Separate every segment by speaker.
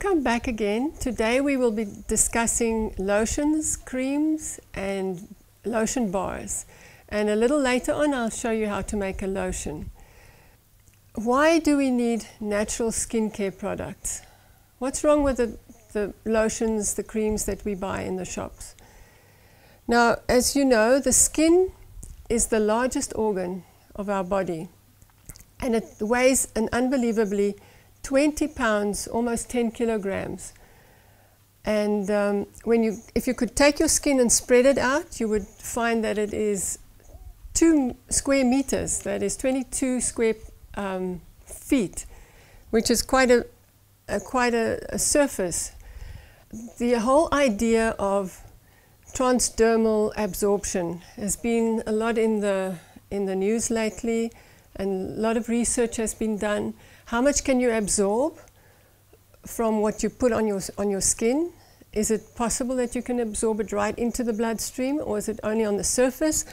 Speaker 1: Welcome back again. Today we will be discussing lotions, creams and lotion bars. And a little later on I'll show you how to make a lotion. Why do we need natural skincare products? What's wrong with the lotions, the creams that we buy in the shops? Now, as you know, the skin is the largest organ of our body, and it weighs an unbelievably 20 pounds, almost 10 kilograms. And if you could take your skin and spread it out, you would find that it is 2 square meters, that is 22 square feet, which is quite a surface. The whole idea of transdermal absorption has been a lot in the news lately, and a lot of research has been done. How much can you absorb from what you put on your skin? Is it possible that you can absorb it right into the bloodstream, or is it only on the surface?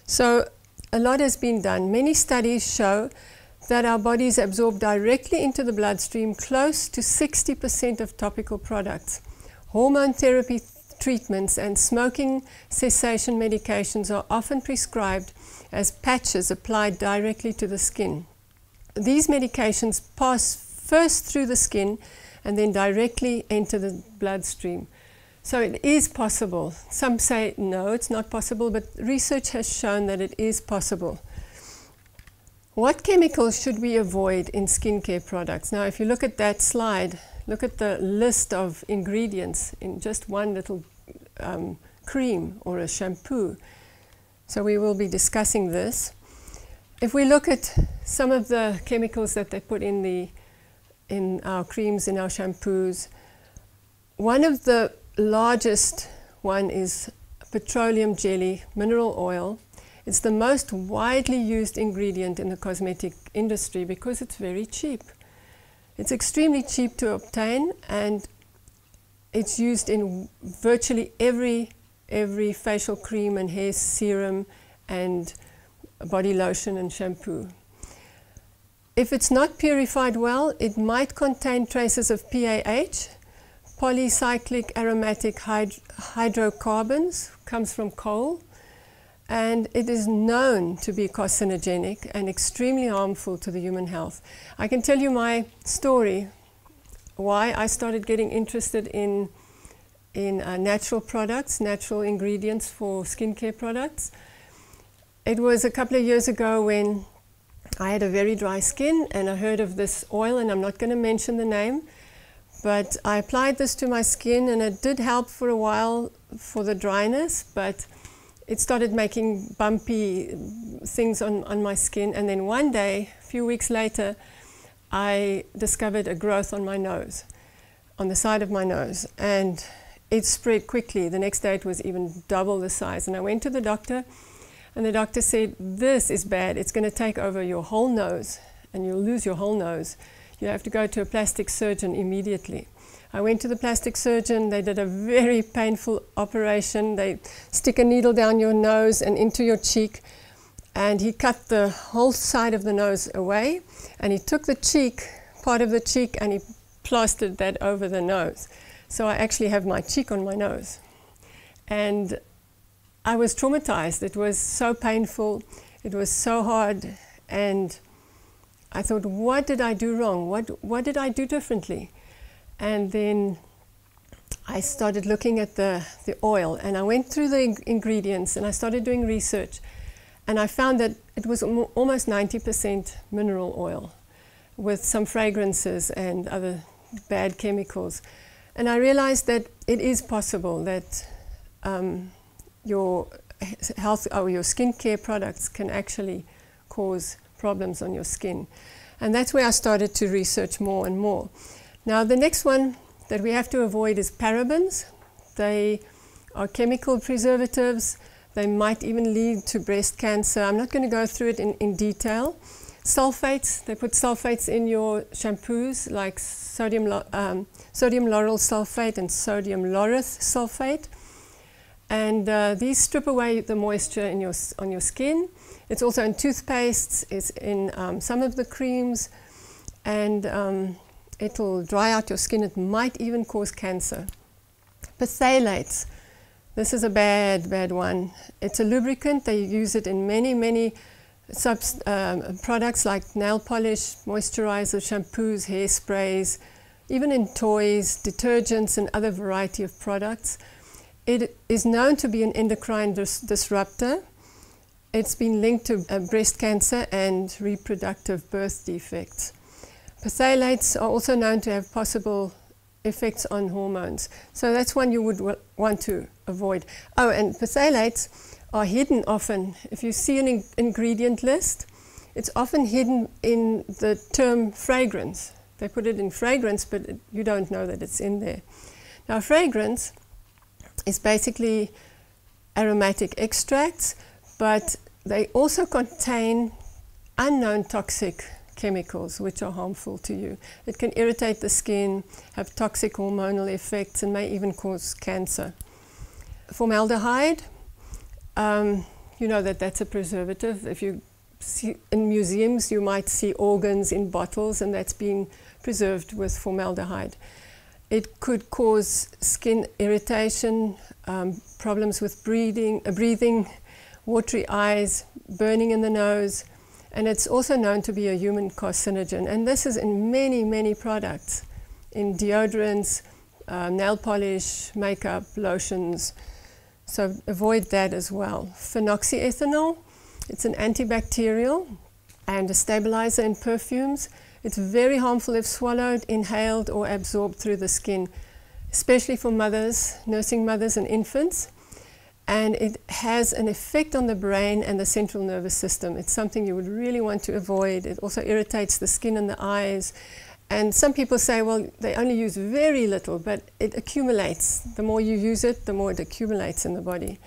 Speaker 1: So a lot has been done. Many studies show that our bodies absorb directly into the bloodstream close to 60% of topical products. Hormone therapy treatments and smoking cessation medications are often prescribed as patches applied directly to the skin. These medications pass first through the skin and then directly enter the bloodstream. So it is possible. Some say no, it's not possible, but research has shown that it is possible. What chemicals should we avoid in skincare products? Now, if you look at that slide, look at the list of ingredients in just one little cream or a shampoo. So we will be discussing this. If we look at some of the chemicals that they put in our creams, in our shampoos, one of the largest one is petroleum jelly, mineral oil. It's the most widely used ingredient in the cosmetic industry because it's very cheap. It's extremely cheap to obtain, and it's used in virtually every facial cream and hair serum and body lotion and shampoo. If it's not purified well, it might contain traces of PAH, polycyclic aromatic hydrocarbons, comes from coal, and it is known to be carcinogenic and extremely harmful to the human health. I can tell you my story, why I started getting interested in natural products, natural ingredients for skincare products. It was a couple of years ago when I had a very dry skin and I heard of this oil, and I'm not going to mention the name, but I applied this to my skin and it did help for a while for the dryness, but it started making bumpy things on my skin, and then one day, a few weeks later, I discovered a growth on my nose, on the side of my nose, and it spread quickly. The next day it was even double the size, and I went to the doctor, and the doctor said, this is bad. It's going to take over your whole nose, and you'll lose your whole nose. You have to go to a plastic surgeon immediately. I went to the plastic surgeon. They did a very painful operation. They stick a needle down your nose and into your cheek, and he cut the whole side of the nose away, and he took the cheek, part of the cheek, and he plastered that over the nose. So I actually have my cheek on my nose. And I was traumatized. It was so painful. It was so hard. And I thought, what did I do wrong? What did I do differently? And then I started looking at the oil, and I went through the ingredients, and I started doing research. And I found that it was almost 90% mineral oil with some fragrances and other bad chemicals. And I realized that it is possible that your health or your skincare products can actually cause problems on your skin. And that's where I started to research more and more. Now, the next one that we have to avoid is parabens. They are chemical preservatives. They might even lead to breast cancer. I'm not going to go through it in detail. Sulfates, they put sulfates in your shampoos like sodium lauryl sulfate and sodium laureth sulfate. And these strip away the moisture on your skin. It's also in toothpastes, it's in some of the creams, and It'll dry out your skin. It might even cause cancer. Phthalates. This is a bad one. It's a lubricant. They use it in many products like nail polish, moisturizer, shampoos, hairsprays, even in toys, detergents, and other variety of products. It is known to be an endocrine disruptor. It's been linked to breast cancer and reproductive birth defects. Phthalates are also known to have possible effects on hormones. So that's one you would want to avoid. Oh, and phthalates are hidden often. If you see an ingredient list, it's often hidden in the term fragrance. They put it in fragrance, but you don't know that it's in there. Now, fragrance is basically aromatic extracts, but they also contain unknown toxic chemicals which are harmful to you. It can irritate the skin, have toxic hormonal effects, and may even cause cancer. Formaldehyde, you know that that's a preservative. If you see in museums, you might see organs in bottles, and that's been preserved with formaldehyde. It could cause skin irritation, problems with breathing, watery eyes, burning in the nose, and it's also known to be a human carcinogen. And this is in many products, in deodorants, nail polish, makeup, lotions. So avoid that as well. Phenoxyethanol, it's an antibacterial and a stabilizer in perfumes. It's very harmful if swallowed, inhaled, or absorbed through the skin, especially for mothers, nursing mothers and infants. And it has an effect on the brain and the central nervous system. It's something you would really want to avoid. It also irritates the skin and the eyes. And some people say, well, they only use very little, but it accumulates. The more you use it, the more it accumulates in the body.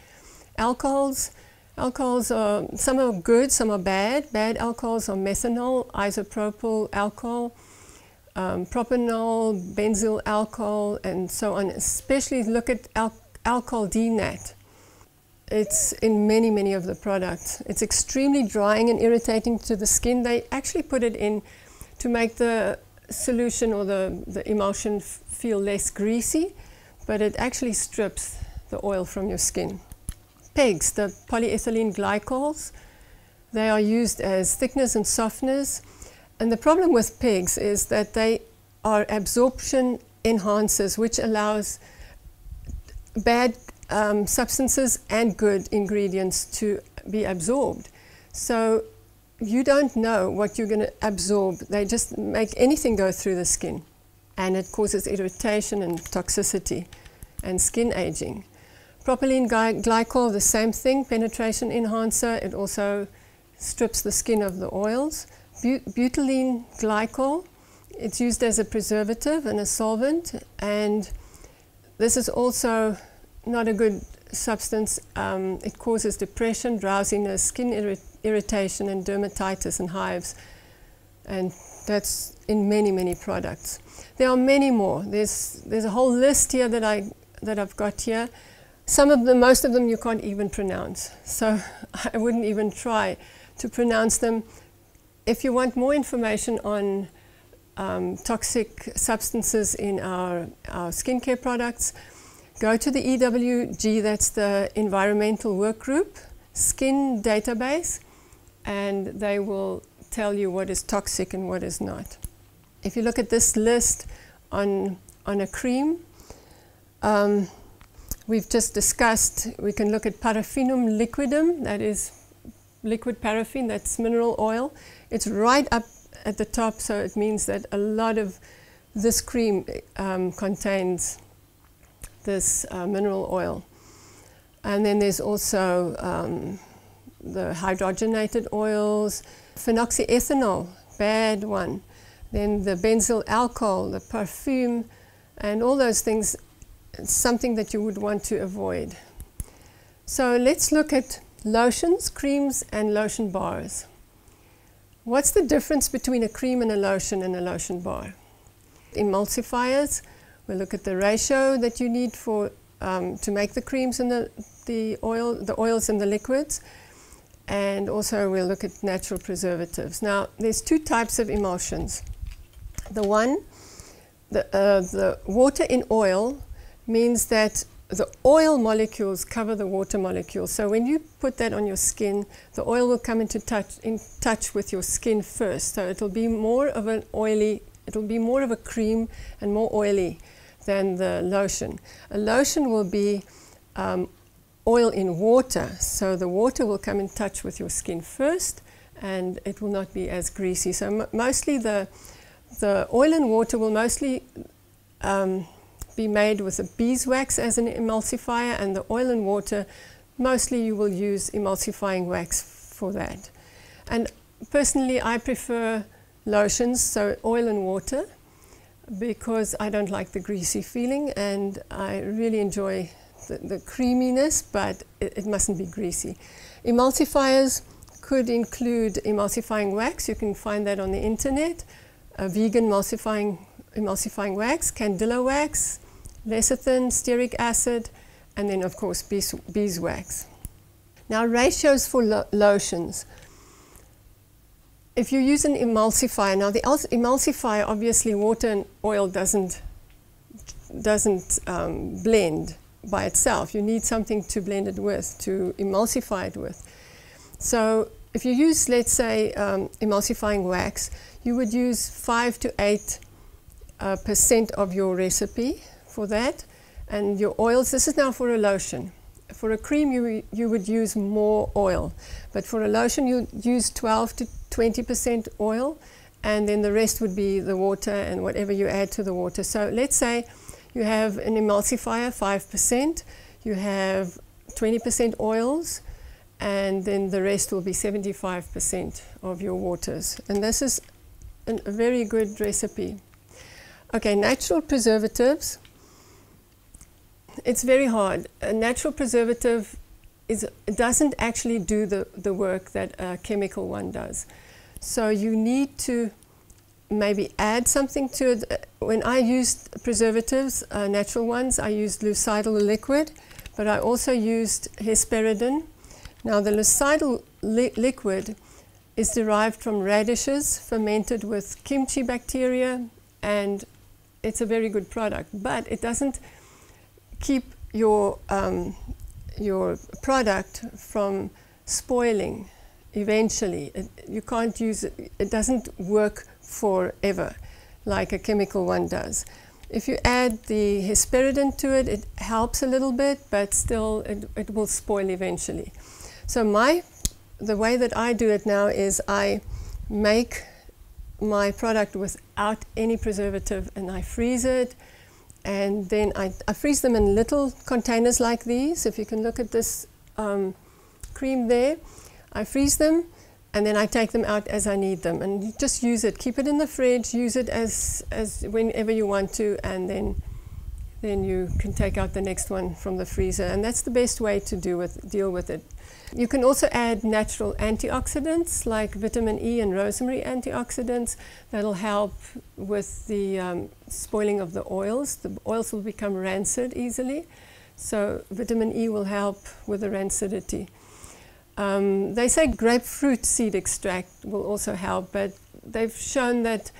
Speaker 1: Alcohols are, some are good, some are bad. Bad alcohols are methanol, isopropyl alcohol, propanol, benzyl alcohol, and so on. Especially look at alcohol denat. It's in many of the products. It's extremely drying and irritating to the skin. They actually put it in to make the solution or the emulsion feel less greasy, but it actually strips the oil from your skin. PEGs, the polyethylene glycols, they are used as thickeners and softeners. And the problem with PEGs is that they are absorption enhancers, which allows bad substances and good ingredients to be absorbed. So you don't know what you're going to absorb. They just make anything go through the skin, and it causes irritation and toxicity and skin aging. Propylene glycol, the same thing, penetration enhancer. It also strips the skin of the oils. Butylene glycol, it's used as a preservative and a solvent, and this is also not a good substance. It causes depression, drowsiness, skin irritation, and dermatitis and hives. And that's in many products. There are many more. There's a whole list here that I've got here. Some of them, most of them, you can't even pronounce. So I wouldn't even try to pronounce them. If you want more information on toxic substances in our skincare products, go to the EWG, that's the Environmental Work Group, Skin Database, and they will tell you what is toxic and what is not. If you look at this list on a cream, we've just discussed, we can look at paraffinum liquidum, that is liquid paraffin, that's mineral oil. It's right up at the top, so it means that a lot of this cream contains this mineral oil. And then there's also the hydrogenated oils, phenoxyethanol, bad one. Then the benzyl alcohol, the perfume, and all those things, it's something that you would want to avoid. So let's look at lotions, creams, and lotion bars. What's the difference between a cream and a lotion bar? Emulsifiers, we'll look at the ratio that you need for to make the creams and the oils and the liquids, and also we'll look at natural preservatives. Now, there's two types of emulsions. The one the water in oil means that the oil molecules cover the water molecules. So when you put that on your skin, the oil will come in touch with your skin first. So it'll be more of an oily, it'll be more of a cream and more oily than the lotion. A lotion will be oil in water. So the water will come in touch with your skin first, and it will not be as greasy. So mostly the oil and water will mostly be made with a beeswax as an emulsifier, and the oil and water, mostly you will use emulsifying wax for that. And personally, I prefer lotions, so oil and water, because I don't like the greasy feeling, and I really enjoy the creaminess, but it mustn't be greasy. Emulsifiers could include emulsifying wax. You can find that on the internet. A vegan emulsifying wax, candilla wax, lecithin, stearic acid, and then of course beeswax. Now, ratios for lotions. If you use an emulsifier, now the emulsifier, obviously water and oil doesn't blend by itself. You need something to blend it with, to emulsify it with. So if you use, let's say, emulsifying wax, you would use 5 to 8% of your recipe for that. And your oils, this is now for a lotion. For a cream, you would use more oil. But for a lotion, you use 12 to 20% oil, and then the rest would be the water and whatever you add to the water. So let's say you have an emulsifier, 5%, you have 20% oils, and then the rest will be 75% of your waters. And this is a very good recipe. Okay, natural preservatives. It's very hard. A natural preservative doesn't actually do the work that a chemical one does. So you need to maybe add something to it. When I used preservatives, natural ones, I used lucidal liquid, but I also used hesperidin. Now the lucidal liquid is derived from radishes fermented with kimchi bacteria, and it's a very good product, but it doesn't keep your product from spoiling eventually. You can't use it. It doesn't work forever like a chemical one does. If you add the hesperidin to it, it helps a little bit, but still it will spoil eventually. So the way that I do it now is I make my product without any preservative, and I freeze it, and then I freeze them in little containers like these. If you can look at this cream there, I freeze them, and then I take them out as I need them, and you just use it. Keep it in the fridge, use it as whenever you want to, and then you can take out the next one from the freezer, and that's the best way to deal with it. You can also add natural antioxidants like vitamin E and rosemary antioxidants. That'll help with the spoiling of the oils. The oils will become rancid easily, so vitamin E will help with the rancidity. They say grapefruit seed extract will also help, but they've shown that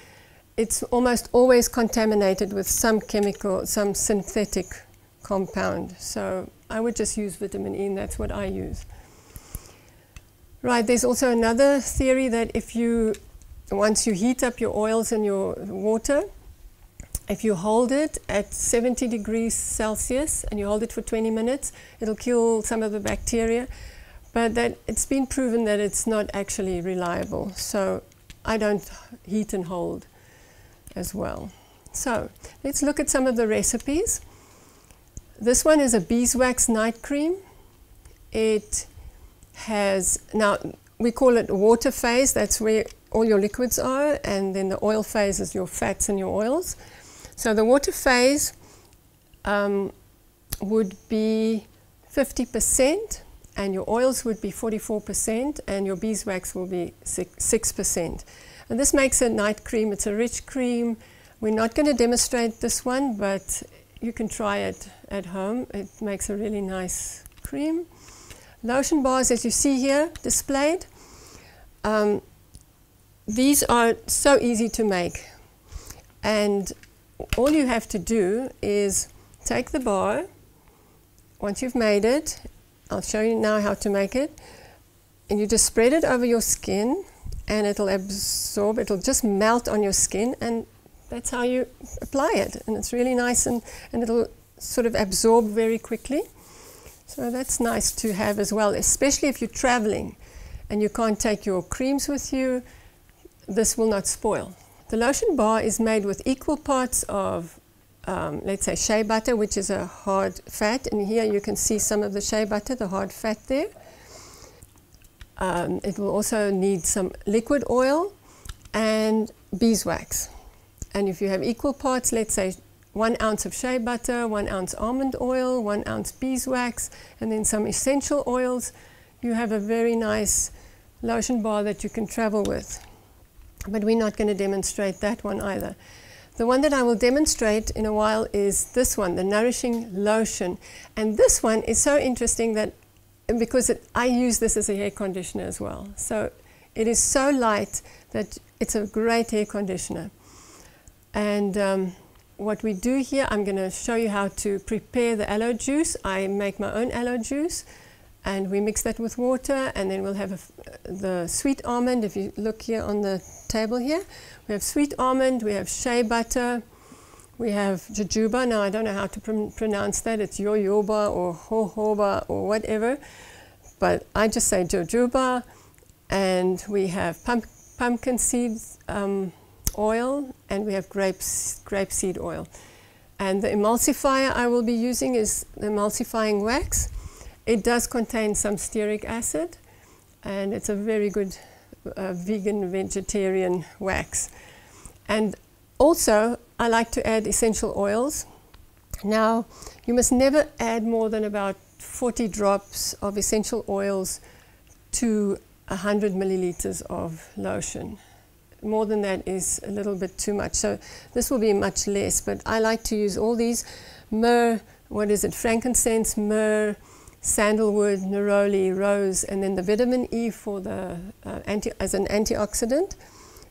Speaker 1: it's almost always contaminated with some chemical, some synthetic compound. So I would just use vitamin E, and that's what I use. Right, there's also another theory that once you heat up your oils and your water, if you hold it at 70 degrees Celsius and you hold it for 20 minutes, it'll kill some of the bacteria. But it's been proven that it's not actually reliable. So I don't heat and hold as well. So let's look at some of the recipes. This one is a beeswax night cream. It has, now we call it water phase, that's where all your liquids are, and then the oil phase is your fats and your oils. So the water phase would be 50%, and your oils would be 44%, and your beeswax will be 6%. And this makes a night cream. It's a rich cream. We're not going to demonstrate this one, but you can try it at home. It makes a really nice cream. Lotion bars, as you see here displayed. These are so easy to make. And all you have to do is take the bar. Once you've made it, I'll show you now how to make it, and you just spread it over your skin, and it'll absorb, it'll just melt on your skin, and that's how you apply it. And it's really nice, and it'll sort of absorb very quickly. So that's nice to have as well, especially if you're traveling and you can't take your creams with you. This will not spoil. The lotion bar is made with equal parts of, let's say, shea butter, which is a hard fat. And here you can see some of the shea butter, the hard fat there. It will also need some liquid oil and beeswax. And if you have equal parts, let's say 1 ounce of shea butter, 1 ounce almond oil, 1 ounce beeswax, and then some essential oils, you have a very nice lotion bar that you can travel with. But we're not going to demonstrate that one either. The one that I will demonstrate in a while is this one, the Nourishing Lotion. And this one is so interesting that because I use this as a hair conditioner as well. So it is so light that it's a great hair conditioner. And what we do here, I'm going to show you how to prepare the aloe juice. I make my own aloe juice, and we mix that with water, and then we'll have the sweet almond. If you look here on the table here, we have sweet almond, we have shea butter, we have jojoba. Now I don't know how to pronounce that. It's yoyoba or jojoba or whatever, but I just say jojoba. And we have pumpkin seeds oil, and we have grapeseed oil. And the emulsifier I will be using is the emulsifying wax. It does contain some stearic acid, and it's a very good vegan, vegetarian wax. And also, I like to add essential oils. Now, you must never add more than about 40 drops of essential oils to 100 milliliters of lotion. More than that is a little bit too much. So this will be much less, but I like to use all these myrrh, what is it, frankincense, myrrh, sandalwood, neroli, rose, and then the vitamin E for the as an antioxidant,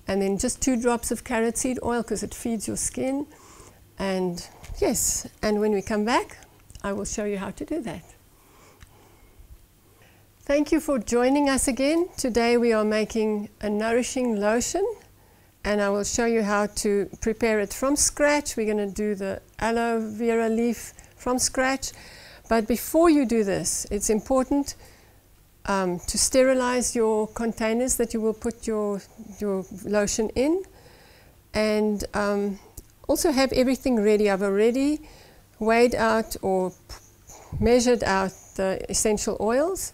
Speaker 1: and then just 2 drops of carrot seed oil because it feeds your skin. And yes, and when we come back, I will show you how to do that. Thank you for joining us again. Today we are making a nourishing lotion, and I will show you how to prepare it from scratch. We're going to do the aloe vera leaf from scratch. But before you do this, it's important to sterilize your containers that you will put your lotion in, and also have everything ready. I've already weighed out or measured out the essential oils.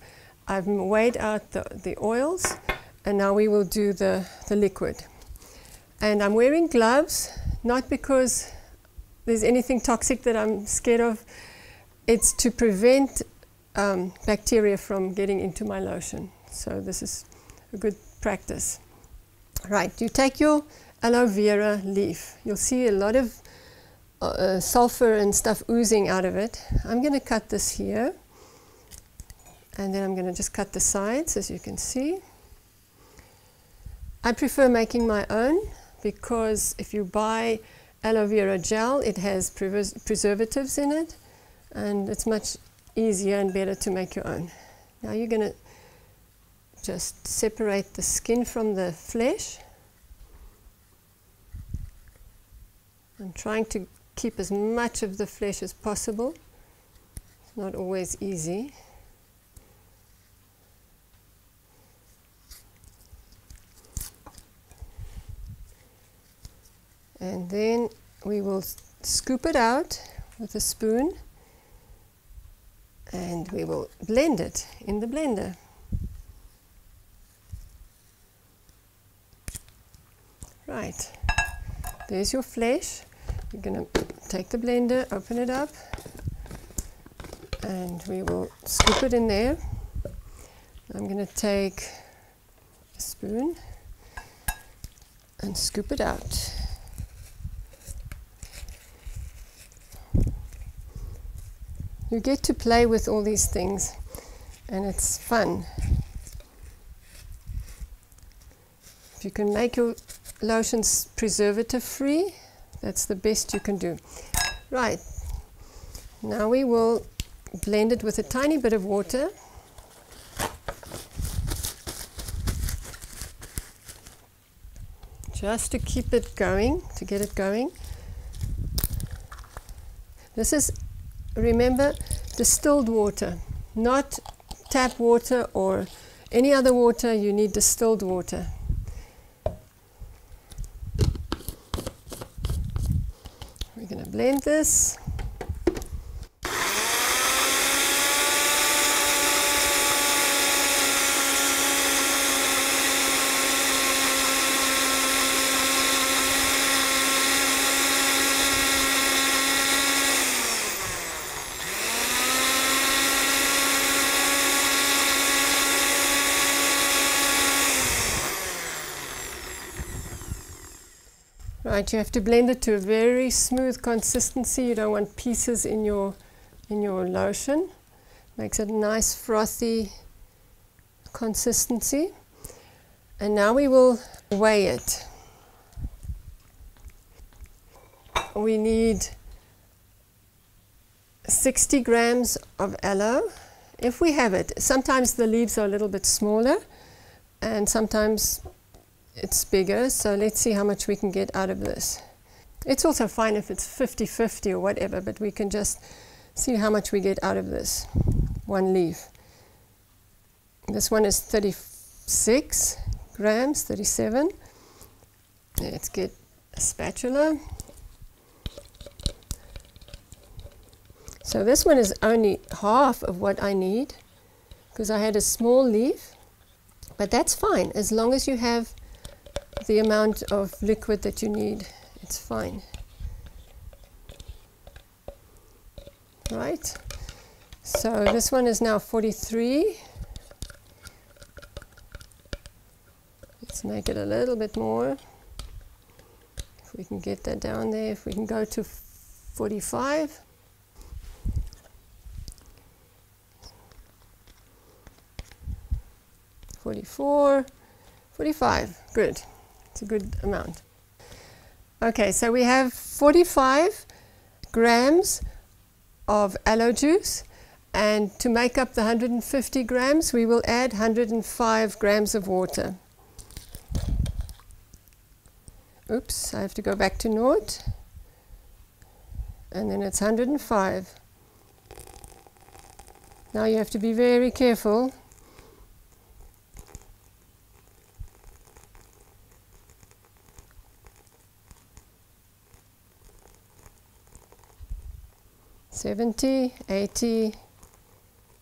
Speaker 1: I've weighed out the oils, and now we will do the liquid. And I'm wearing gloves, not because there's anything toxic that I'm scared of. It's to prevent bacteria from getting into my lotion. So this is a good practice. Right, you take your aloe vera leaf. You'll see a lot of sulfur and stuff oozing out of it. I'm going to cut this here. And then I'm going to just cut the sides, as you can see. I prefer making my own because if you buy aloe vera gel, it has preservatives in it, and it's much easier and better to make your own. Now you're going to just separate the skin from the flesh. I'm trying to keep as much of the flesh as possible. It's not always easy. And then we will scoop it out with a spoon, and we will blend it in the blender. Right, there's your flesh. You're going to take the blender, open it up, and we will scoop it in there. I'm going to take a spoon and scoop it out. You get to play with all these things, and it's fun. If you can make your lotions preservative free, That's the best you can do. Right, now we will blend it with a tiny bit of water. Just to keep it going, to get it going. This is, remember, distilled water, not tap water or any other water. You need distilled water. We're going to blend this. Right, you have to blend it to a very smooth consistency. You don't want pieces in your lotion. Makes it a nice frothy consistency. And now we will weigh it. We need 60 grams of aloe, if we have it. Sometimes the leaves are a little bit smaller, and sometimes it's bigger, so let's see how much we can get out of this. It's also fine if it's 50-50 or whatever, but we can just see how much we get out of this one leaf. This one is 36 grams, 37. Let's get a spatula. So this one is only half of what I need, because I had a small leaf, but that's fine as long as you have the amount of liquid that you need. It's fine. Right, so this one is now 43. Let's make it a little bit more. If we can get that down there, if we can go to 45. $44, $45, good. It's a good amount. Okay, so we have 45 grams of aloe juice, and to make up the 150 grams, we will add 105 grams of water. Oops, I have to go back to naught, and then it's 105. Now you have to be very careful. $70, $80,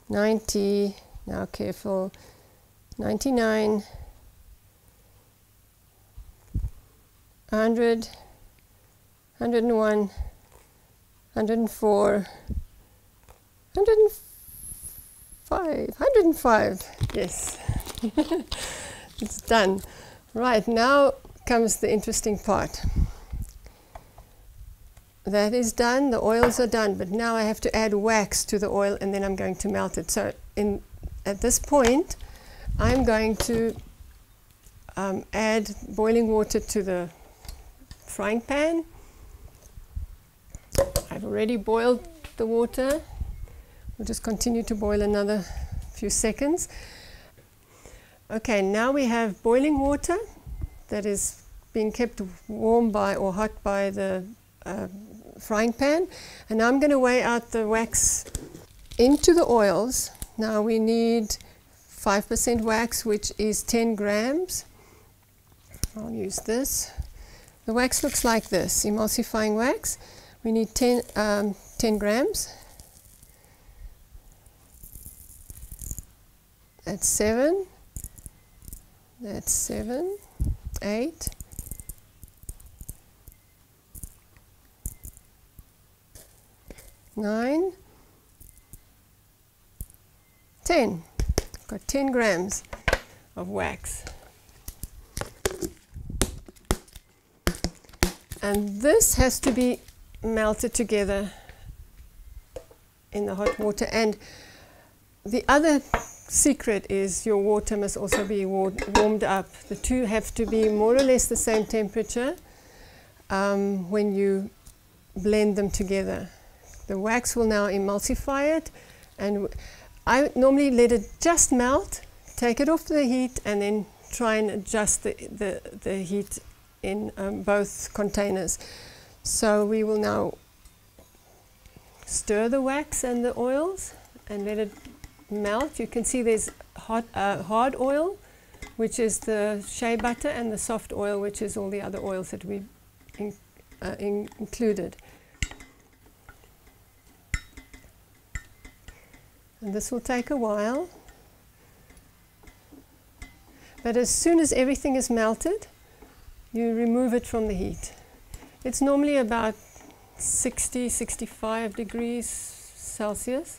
Speaker 1: $90, now careful, $99, $100, $101, $104, $105, yes. It's done. Right, now comes the interesting part. That is done, the oils are done, but now I have to add wax to the oil, and then I'm going to melt it. So at this point, I'm going to add boiling water to the frying pan. I've already boiled the water. We'll just continue to boil another few seconds. Okay, now we have boiling water that is being kept warm by or hot by the frying pan, and now I'm going to weigh out the wax into the oils. Now we need 5% wax, which is 10 grams. I'll use this. The wax looks like this, emulsifying wax. We need 10 grams. That's 7. That's 7, 8. 9, 10. Got 10 grams of wax. And this has to be melted together in the hot water. And the other secret is your water must also be warmed up. The two have to be more or less the same temperature. when you blend them together. The wax will now emulsify it, and I normally let it just melt, take it off the heat, and then try and adjust the heat in both containers. So we will now stir the wax and the oils and let it melt. You can see there's hard oil, which is the shea butter, and the soft oil, which is all the other oils that we included. And this will take a while. But as soon as everything is melted, you remove it from the heat. It's normally about 60, 65 degrees Celsius.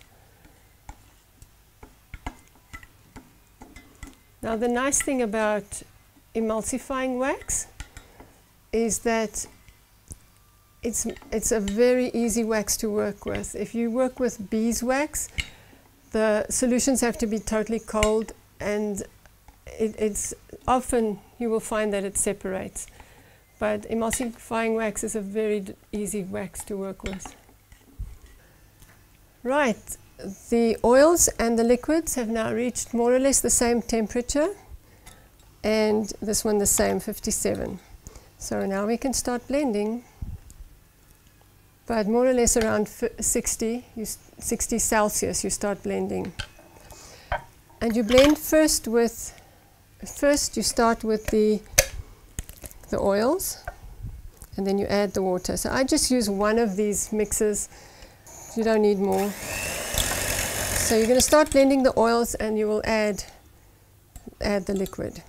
Speaker 1: Now the nice thing about emulsifying wax is that it's a very easy wax to work with. If you work with beeswax, the solutions have to be totally cold, and it's often you will find that it separates. But emulsifying wax is a very easy wax to work with. Right, the oils and the liquids have now reached more or less the same temperature, and this one the same, 57. So now we can start blending, but more or less around 60 Celsius you start blending. And you blend first you start with the oils, and then you add the water. So I just use one of these mixers, you don't need more. So you're going to start blending the oils, and you will add the liquid.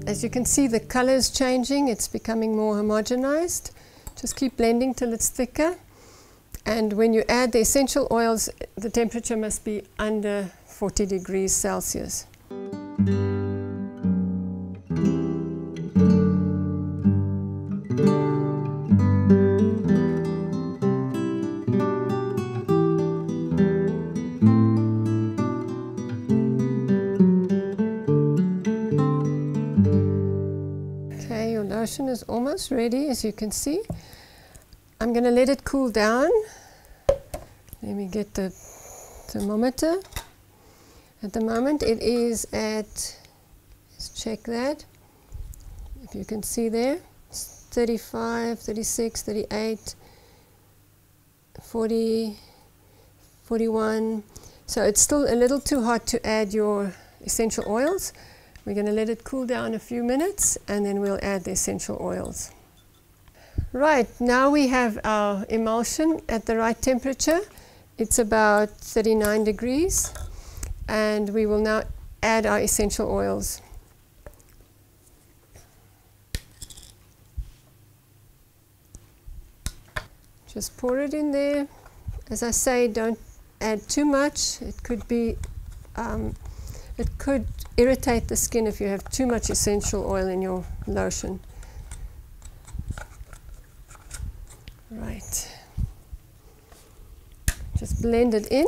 Speaker 1: As you can see, the color is changing, it's becoming more homogenized. Just keep blending till it's thicker. And when you add the essential oils, the temperature must be under 40 degrees Celsius. Lotion is almost ready, as you can see. I'm going to let it cool down. Let me get the thermometer. At the moment it is at, let's check that, if you can see there, 35, 36, 38, 40, 41. So it's still a little too hot to add your essential oils. We're going to let it cool down a few minutes, and then we'll add the essential oils. Right, now we have our emulsion at the right temperature. It's about 39 degrees, and we will now add our essential oils. Just pour it in there. As I say, don't add too much. It could be it could irritate the skin if you have too much essential oil in your lotion. Right. Just blend it in.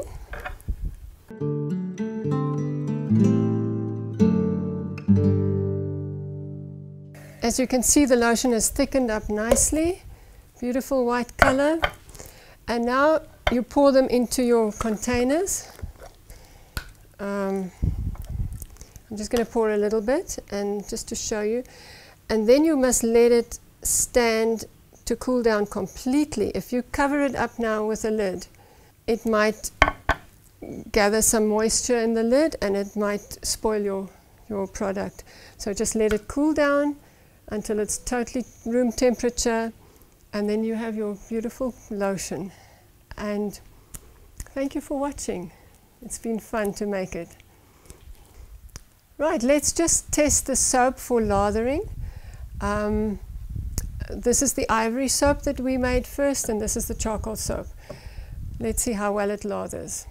Speaker 1: As you can see, the lotion has thickened up nicely. Beautiful white color. And now you pour them into your containers. I'm just going to pour a little bit, and just to show you. And then you must let it stand to cool down completely. If you cover it up now with a lid, it might gather some moisture in the lid, and it might spoil your product. So just let it cool down until it's totally room temperature, and then you have your beautiful lotion. And thank you for watching. It's been fun to make it. Right, let's just test the soap for lathering. This is the ivory soap that we made first, and this is the charcoal soap. Let's see how well it lathers.